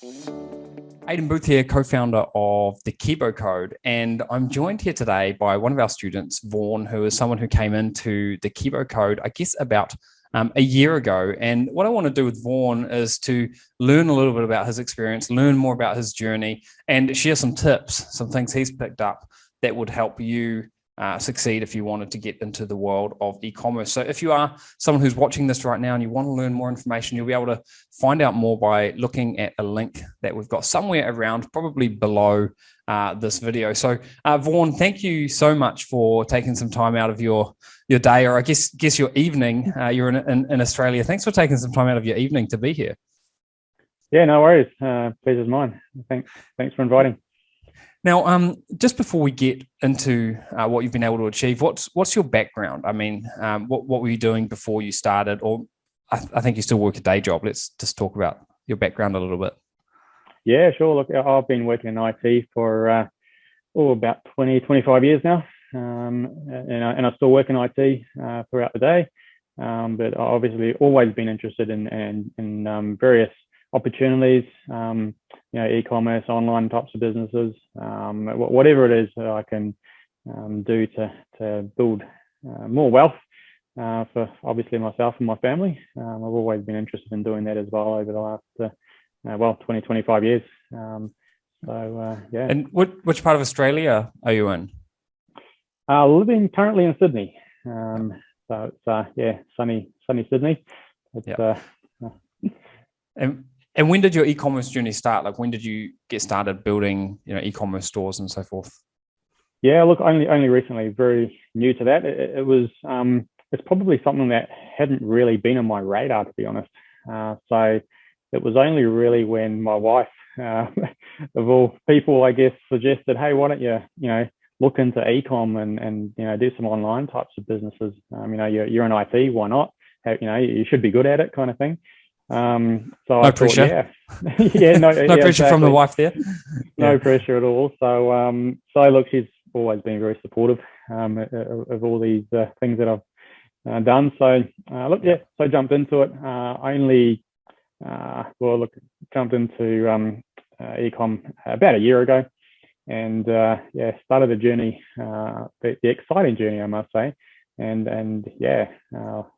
Aidan Booth here, co-founder of the Kibo Code, and I'm joined here today by one of our students, Vaughan, who is someone who came into the Kibo Code, I guess, about a year ago. And what I want to do with Vaughan is to learn a little bit about his experience, learn more about his journey, and share some tips, some things he's picked up that would help you succeed if you wanted to get into the world of e-commerce. So if you are someone who's watching this right now and you want to learn more information, you'll be able to find out more by looking at a link that we've got somewhere around, probably below this video. So Vaughan, thank you so much for taking some time out of your day, or I guess your evening. You're in Australia. Thanks for taking some time out of your evening to be here. Yeah, no worries. Pleasure's mine. Thanks for inviting. Now, just before we get into what you've been able to achieve, what's your background? I mean, what were you doing before you started? Or I think you still work a day job. Let's just talk about your background a little bit. Yeah, sure. Look, I've been working in IT for about 25 years now, and I still work in IT throughout the day. But I've obviously always been interested in various opportunities, e-commerce, online types of businesses, whatever it is that I can do to build more wealth for obviously myself and my family. I've always been interested in doing that as well over the last 25 years. Yeah. And which part of Australia are you in? Living currently in Sydney. So it's sunny Sydney. It's, And when did your e-commerce journey start? Like, when did you get started building, e-commerce stores and so forth? Yeah, look, only recently, very new to that. It was it's probably something that hadn't really been on my radar, to be honest. So it was only really when my wife, of all people, I guess, suggested, hey, why don't you look into e-com and do some online types of businesses. You're in IT, why not? You should be good at it, kind of thing. So no pressure. Yeah, no pressure exactly. From the wife there. No pressure at all. So look, she's always been very supportive of all these things that I've done. So so I jumped into it. Jumped into e-com about a year ago, and started the journey, the exciting journey, I must say. And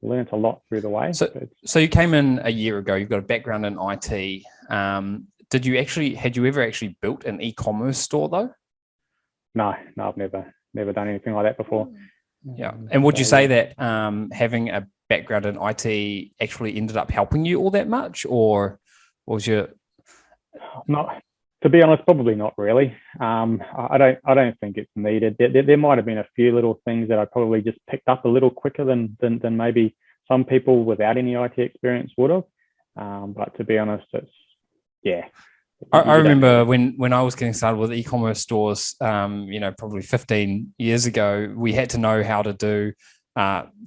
learned a lot through the way. So you came in a year ago. You've got a background in IT. Had you ever actually built an e-commerce store though? No, I've never done anything like that before. Yeah. And would you say that having a background in IT actually ended up helping you all that much, or was your not? To be honest, probably not really. I don't think it's needed. There might have been a few little things that I probably just picked up a little quicker than maybe some people without any IT experience would have. But to be honest, I remember when I was getting started with e-commerce stores, probably 15 years ago, we had to know how to do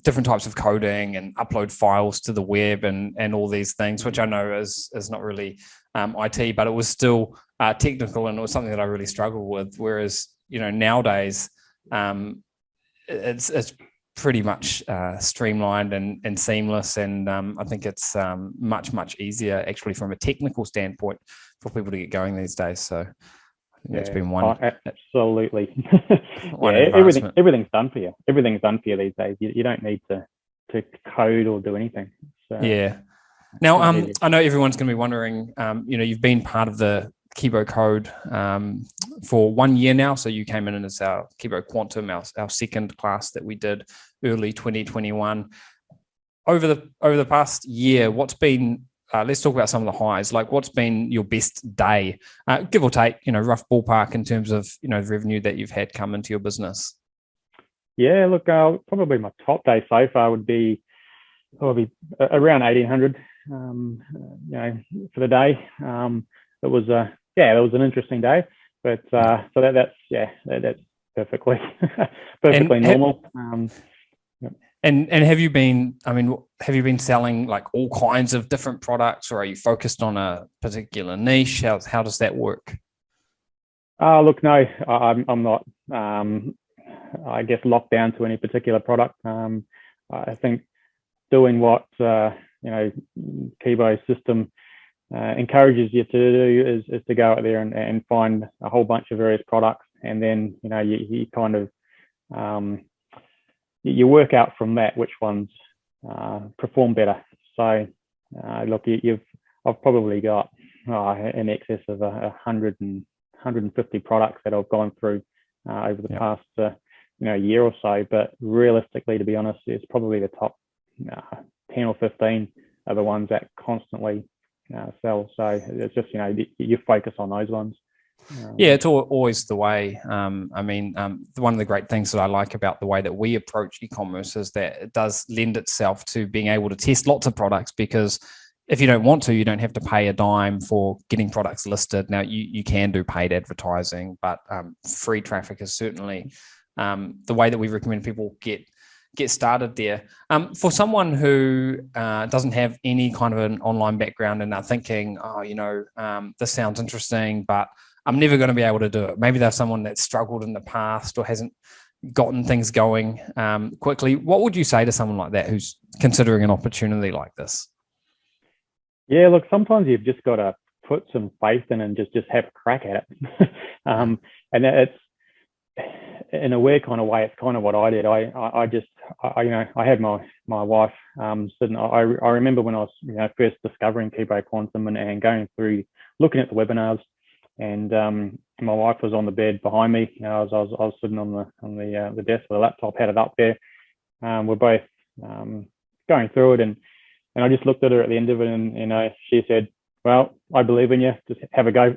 different types of coding and upload files to the web and all these things, which I know is not really IT, but it was still technical, and it was something that I really struggled with. Whereas, nowadays, it's pretty much streamlined and seamless, and I think it's much easier actually from a technical standpoint for people to get going these days. So I think that's been one. Absolutely. Everything's done for you. Everything's done for you these days. You don't need to code or do anything. So, yeah. Now, I know everyone's going to be wondering, you've been part of the Kibo Code for 1 year now. So you came in as our Kibo Quantum, our second class that we did early 2021. Over the past year, what's been, let's talk about some of the highs. Like, what's been your best day, give or take, rough ballpark in terms of, the revenue that you've had come into your business? Yeah, look, probably my top day so far would be probably around 1,800, for the day. It was an interesting day, but so that's perfectly normal. And have you been selling like all kinds of different products, or are you focused on a particular niche? How does that work? Look, no, I'm not. I guess locked down to any particular product. I think doing what Kibo's system encourages you to do is to go out there and find a whole bunch of various products, and then you kind of you work out from that which ones perform better. So look, I've probably got in excess of 150 products that I've gone through over the past year or so. But realistically, to be honest, it's probably the top 10 or 15 are the ones that constantly sell. So it's just you focus on those ones. Yeah, it's always the way. One of the great things that I like about the way that we approach e-commerce is that it does lend itself to being able to test lots of products, because if you don't want to, you don't have to pay a dime for getting products listed. Now, you can do paid advertising, but free traffic is certainly the way that we recommend people get started there. For someone who doesn't have any kind of an online background and are thinking, this sounds interesting, but I'm never going to be able to do it. Maybe they're someone that's struggled in the past or hasn't gotten things going quickly. What would you say to someone like that who's considering an opportunity like this? Yeah, look, sometimes you've just got to put some faith in and just have a crack at it. And it's, in a weird kind of way, it's kind of what I did. I had my wife sitting. I remember when I was first discovering Kibo Quantum and going through looking at the webinars, and my wife was on the bed behind me. I was sitting on the desk with the laptop, had it up there. We're both going through it, and I just looked at her at the end of it, and she said, "Well, I believe in you. Just have a go.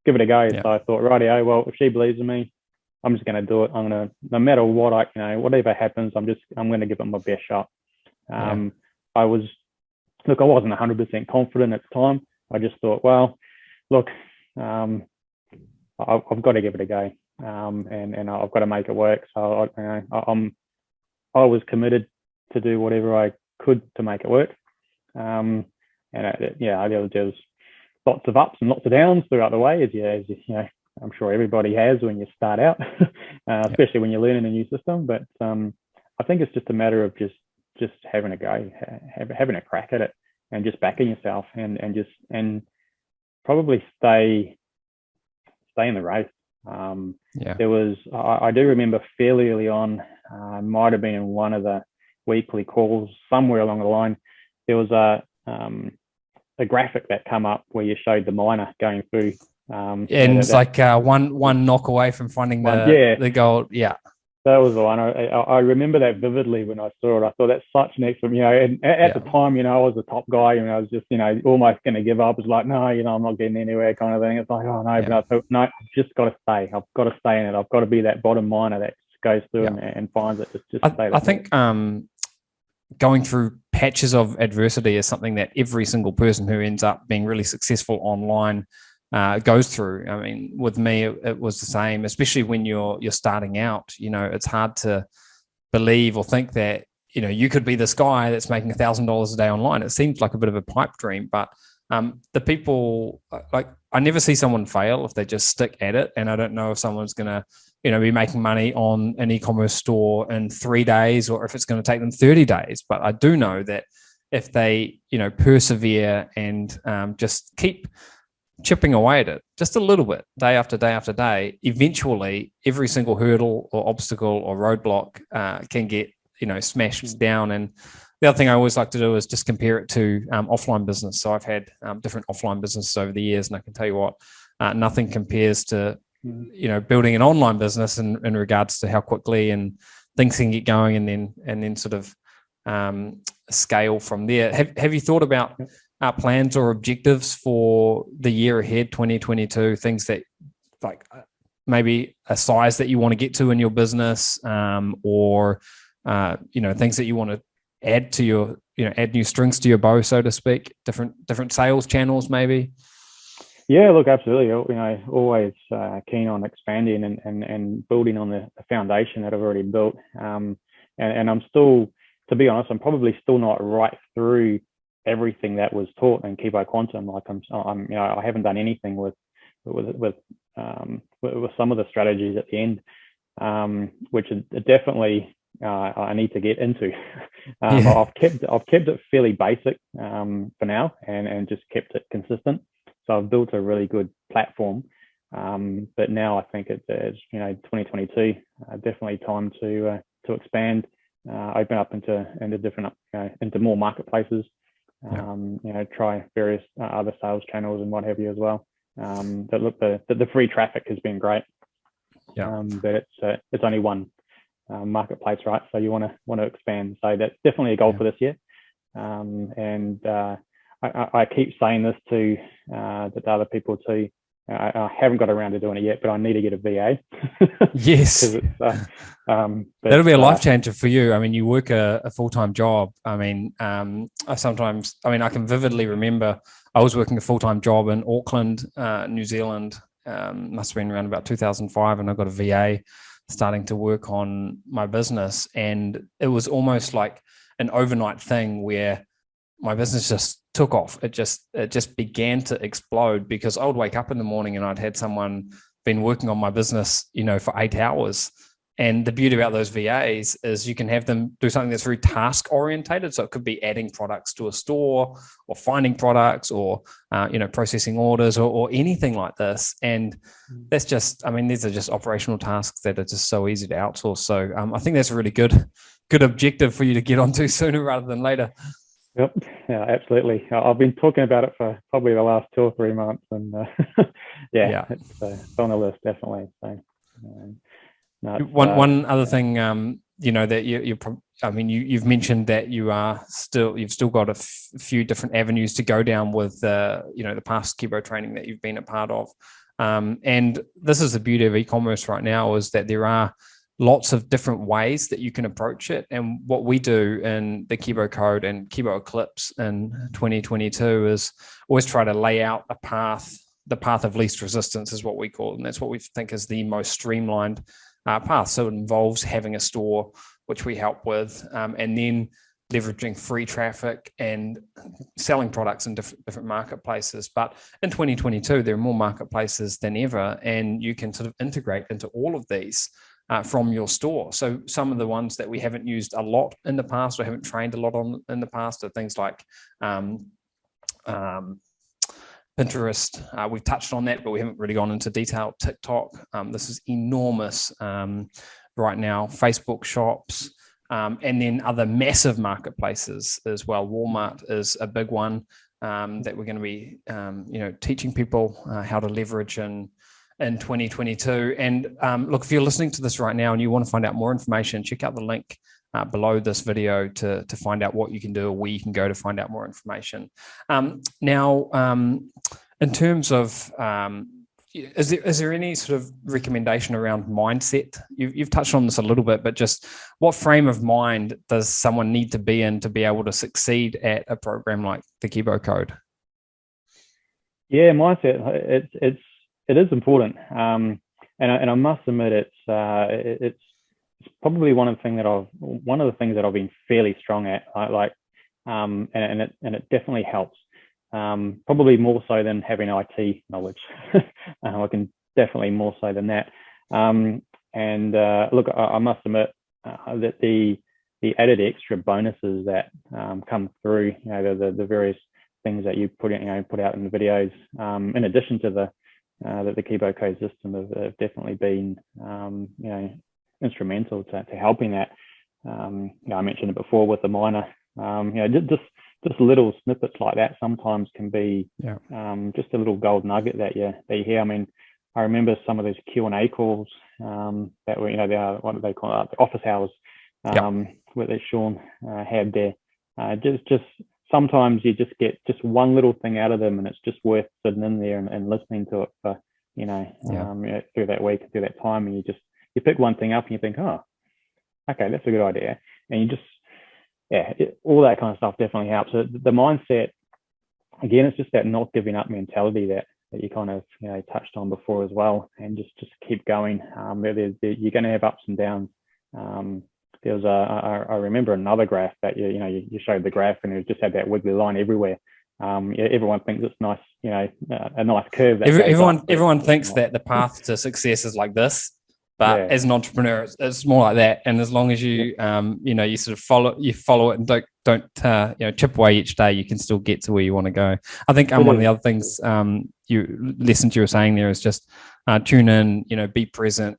Give it a go." Yeah. So I thought, rightio. Well, if she believes in me, I'm just going to do it. I'm going to, no matter what whatever happens, I'm going to give it my best shot. I wasn't 100% confident at the time. I just thought, well, look, I've got to give it a go, and I've got to make it work. So I was committed to do whatever I could to make it work. There was lots of ups and lots of downs throughout the way, as I'm sure everybody has when you start out, especially when you're learning a new system. But I think it's just a matter of just having a go, having a crack at it, and just backing yourself, and probably stay in the race. There was, I do remember fairly early on, might have been in one of the weekly calls somewhere along the line, there was a graphic that come up where you showed the miner going through. And it's like one knock away from finding the gold. Yeah. That was the one. I remember that vividly when I saw it. I thought that's such an excellent, and at the time, I was the top guy, and I was just, almost going to give up. It was like, no, I'm not getting anywhere kind of thing. It's like, oh no, but I thought, no, I've just got to stay. I've got to stay in it. I've got to be that bottom miner that just goes through and finds it. I think going through patches of adversity is something that every single person who ends up being really successful online goes through. I mean, with me, it was the same, especially when you're starting out. It's hard to believe or think that, you could be this guy that's making $1,000 a day online. It seems like a bit of a pipe dream, but the people, like, I never see someone fail if they just stick at it. And I don't know if someone's going to, be making money on an e-commerce store in 3 days, or if it's going to take them 30 days. But I do know that if they, persevere and just keep chipping away at it just a little bit, day after day after day, eventually every single hurdle or obstacle or roadblock can get, smashed down. And the other thing I always like to do is just compare it to offline business. So I've had different offline businesses over the years, and I can tell you what, nothing compares to, building an online business in regards to how quickly and things can get going, and then sort of scale from there. Have you thought about plans or objectives for the year ahead, 2022, things that, like, maybe a size that you want to get to in your business, or things that you want to add to your, add new strings to your bow, so to speak, different sales channels maybe? Yeah, look, absolutely. Always keen on expanding and building on the foundation that I've already built. And I'm still, to be honest, I'm probably still not right through everything that was taught in Kibo Quantum. Like I haven't done anything with some of the strategies at the end, which are definitely I need to get into. Yeah. I've kept it fairly basic for now, and just kept it consistent. So I've built a really good platform. But now I think it's 2022, definitely time to expand, open up into different into more marketplaces. Try various other sales channels and what have you as well. But look, the free traffic has been great. But it's only one marketplace, right? So you want to expand. So that's definitely a goal for this year. And I keep saying this to other people too. I haven't got around to doing it yet, but I need to get a VA. Yes. That'll be a life changer for you. I mean, you work a full-time job. I mean, I can vividly remember I was working a full-time job in Auckland, New Zealand. Must have been around about 2005, and I got a VA starting to work on my business. And it was almost like an overnight thing where my business just took off. It just began to explode, because I would wake up in the morning and I'd had someone been working on my business, for 8 hours. And the beauty about those VAs is you can have them do something that's very task orientated. So it could be adding products to a store, or finding products, or, processing orders, or anything like this. And that's just, these are just operational tasks that are just so easy to outsource. So I think that's a really good objective for you to get onto sooner rather than later. Yep. Yeah, absolutely. I've been talking about it for probably the last 2 or 3 months, and it's on the list, definitely. So, one other thing, that you've mentioned that you've still got a few different avenues to go down with the past Kibo training that you've been a part of, and this is the beauty of e-commerce right now, is that there are lots of different ways that you can approach it. And what we do in the Kibo Code and Kibo Eclipse in 2022 is always try to lay out a path. The path of least resistance is what we call it, and that's what we think is the most streamlined path. So it involves having a store, which we help with, and then leveraging free traffic and selling products in different marketplaces. But in 2022, there are more marketplaces than ever, and you can sort of integrate into all of these from your store. So some of the ones that we haven't used a lot in the past, or haven't trained a lot on in the past, are things like Pinterest. We've touched on that, but we haven't really gone into detail. TikTok, this is enormous right now. Facebook shops, and then other massive marketplaces as well. Walmart is a big one that we're going to be, teaching people how to leverage in 2022. And look, if you're listening to this right now and you want to find out more information, check out the link below this video to find out what you can do, or where you can go to find out more information. Now, in terms of, is there any sort of recommendation around mindset? You've touched on this a little bit, but just what frame of mind does someone need to be in to be able to succeed at a program like the Kibo Code? Yeah, mindset. It is important, and I must admit it's probably one of the things that I've been fairly strong at. And it definitely helps. Probably more so than having IT knowledge. I can definitely more so than that. Look, I must admit that the added extra bonuses that come through, the various things that you put out in the videos, in addition to the Kibo Code system, have definitely been instrumental to helping that. I mentioned it before with the miner. Just little snippets like that sometimes can be just a little gold nugget that you hear. I remember some of those Q&A calls that were, what do they call it, the office hours, where Sean had there. Just sometimes you just get just one little thing out of them, and it's just worth sitting in there and listening to it for through that week, through that time, and you pick one thing up and you think, oh, okay, that's a good idea, and you just all that kind of stuff definitely helps. So the mindset, again, it's just that not giving up mentality that you kind of touched on before as well, and just keep going. You're going to have ups and downs. There was I remember another graph that you showed the graph, and it just had that wiggly line everywhere. Everyone thinks it's nice, a nice curve. Everyone thinks that the path to success is like this, But Yeah. as an entrepreneur, it's more like that. And as long as you, you sort of follow it and don't chip away each day, you can still get to where you want to go. I think one of the other things lessons you were saying there is just tune in, be present,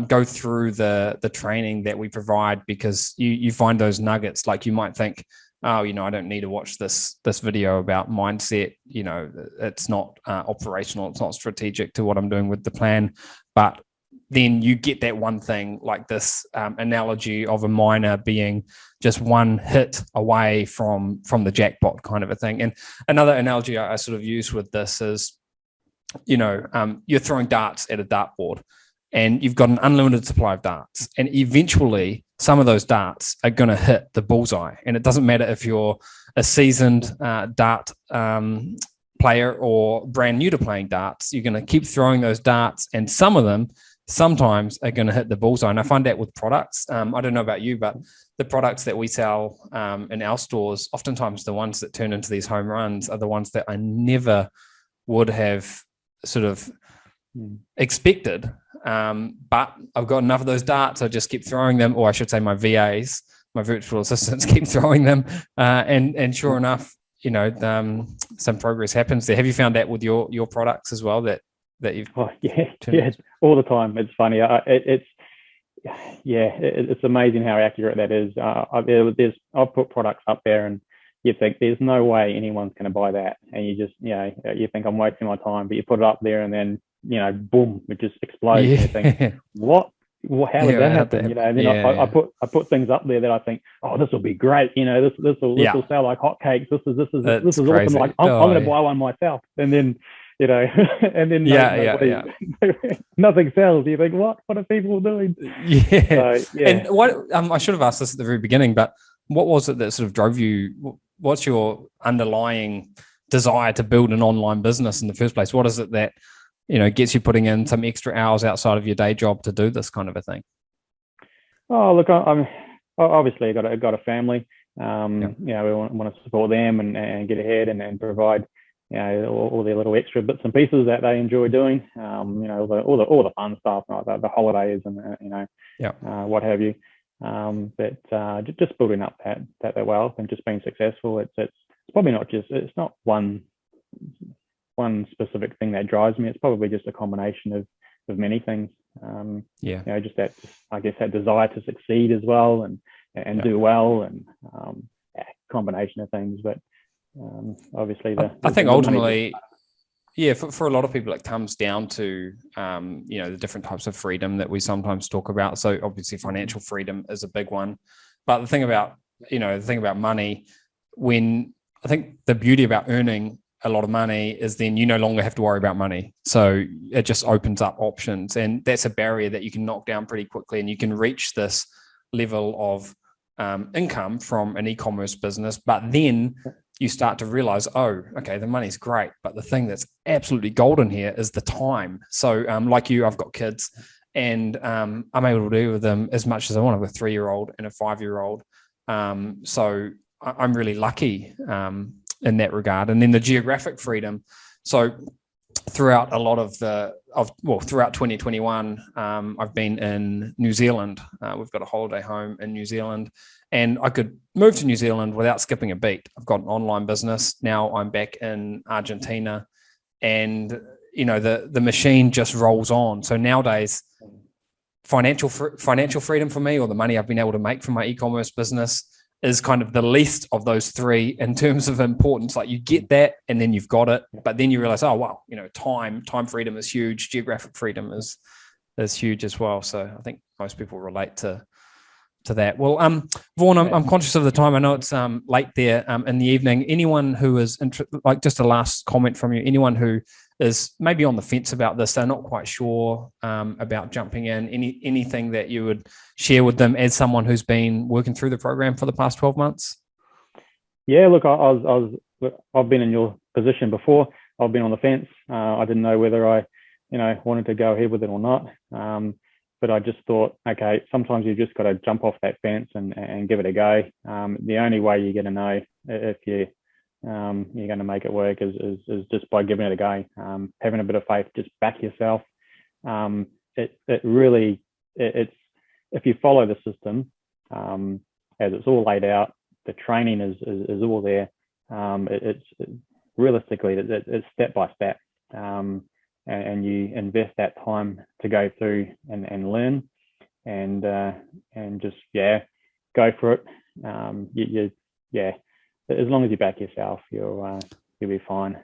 go through the training that we provide, because you find those nuggets. Like you might think, oh, I don't need to watch this video about mindset. It's not operational, it's not strategic to what I'm doing with the plan. But then you get that one thing, like this analogy of a miner being just one hit away from the jackpot kind of a thing. And another analogy I sort of use with this is, you're throwing darts at a dartboard, and you've got an unlimited supply of darts, and eventually some of those darts are going to hit the bullseye. And it doesn't matter if you're a seasoned dart player or brand new to playing darts, you're going to keep throwing those darts, and some of them sometimes are going to hit the bullseye. And I find that with products. I don't know about you, but the products that we sell in our stores, oftentimes the ones that turn into these home runs are the ones that I never would have sort of expected. But I've got enough of those darts. I just keep throwing them, or I should say my VAs, my virtual assistants, keep throwing them. And sure enough, some progress happens there. Have you found that with your products as well, that you've? Oh, yeah, all the time. It's funny. It's amazing how accurate that is. I've put products up there, and you think there's no way anyone's going to buy that, and you just, you think I'm wasting my time, but you put it up there, and then, boom, it just explodes. Yeah. And you think, what? How did that happen? And then I put things up there that I think, oh, this will be great. This will sell like hotcakes. This is awesome. Like I'm going to buy one myself, and then. And then nothing sells. You think, what are people doing? Yeah. And what I should have asked this at the very beginning, but what was it that sort of drove you? What's your underlying desire to build an online business in the first place? What is it that gets you putting in some extra hours outside of your day job to do this kind of a thing? Oh, look, I'm obviously got a family. We want to support them and get ahead and provide. All the little extra bits and pieces that they enjoy doing. All the fun stuff, like the holidays and what have you. But just building up that wealth and just being successful. It's probably not just, it's not one specific thing that drives me. It's probably just a combination of many things. Just that, I guess, that desire to succeed as well and do well, and combination of things. But obviously I think ultimately for a lot of people it comes down to the different types of freedom that we sometimes talk about. So obviously financial freedom is a big one, but the thing about money, when I think the beauty about earning a lot of money is then you no longer have to worry about money, so it just opens up options, and that's a barrier that you can knock down pretty quickly, and you can reach this level of income from an e-commerce business. But then you start to realize, oh, okay, the money's great, but the thing that's absolutely golden here is the time. So like you, I've got kids, and I'm able to do with them as much as I want. I've got a 3-year-old and a 5-year-old. So I'm really lucky in that regard. And then the geographic freedom. So throughout throughout 2021, I've been in New Zealand. We've got a holiday home in New Zealand, and I could move to New Zealand without skipping a beat. I've got an online business. Now I'm back in Argentina, and the machine just rolls on. So nowadays, financial freedom for me, or the money I've been able to make from my e-commerce business, is kind of the least of those three in terms of importance. Like you get that and then you've got it, but then you realize, oh, wow, time freedom is huge. Geographic freedom is huge as well. So I think most people relate to that. Well, Vaughan, I'm conscious of the time. I know it's late there in the evening. Anyone who is like, just a last comment from you, anyone who is maybe on the fence about this, they're not quite sure about jumping in, anything that you would share with them as someone who's been working through the program for the past 12 months? Yeah, look, I've been in your position before. I've been on the fence. I didn't know whether I, wanted to go ahead with it or not. But I just thought, okay, sometimes you've just got to jump off that fence and give it a go. The only way you're going to know if you're going to make it work is just by giving it a go. Having a bit of faith, just back yourself. It really it's if you follow the system as it's all laid out, the training is all there. It's realistically it's step by step, and you invest that time to go through and learn, and just go for it. As long as you back yourself, you'll be fine.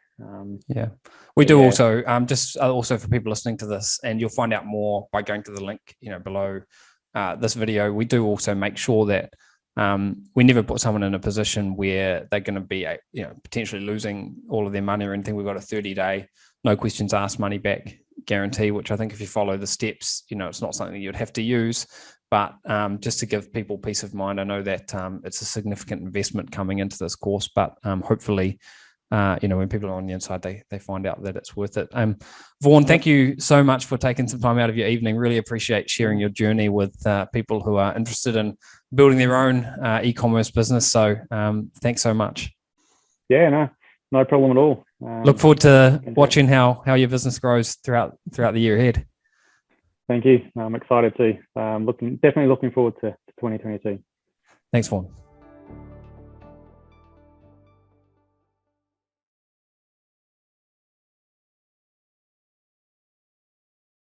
We do also just also for people listening to this, and you'll find out more by going to the link below this video. We do also make sure that we never put someone in a position where they're going to be potentially losing all of their money or anything. We've got a 30-day no questions asked money back guarantee, which I think if you follow the steps, it's not something you'd have to use. But just to give people peace of mind, I know that it's a significant investment coming into this course, but hopefully, when people are on the inside, they find out that it's worth it. Vaughan, thank you so much for taking some time out of your evening. Really appreciate sharing your journey with people who are interested in building their own e-commerce business. So thanks so much. Yeah, no problem at all. Look forward to watching how your business grows throughout the year ahead. Thank you. I'm excited too. Definitely looking forward to 2022. Thanks, Vaughan.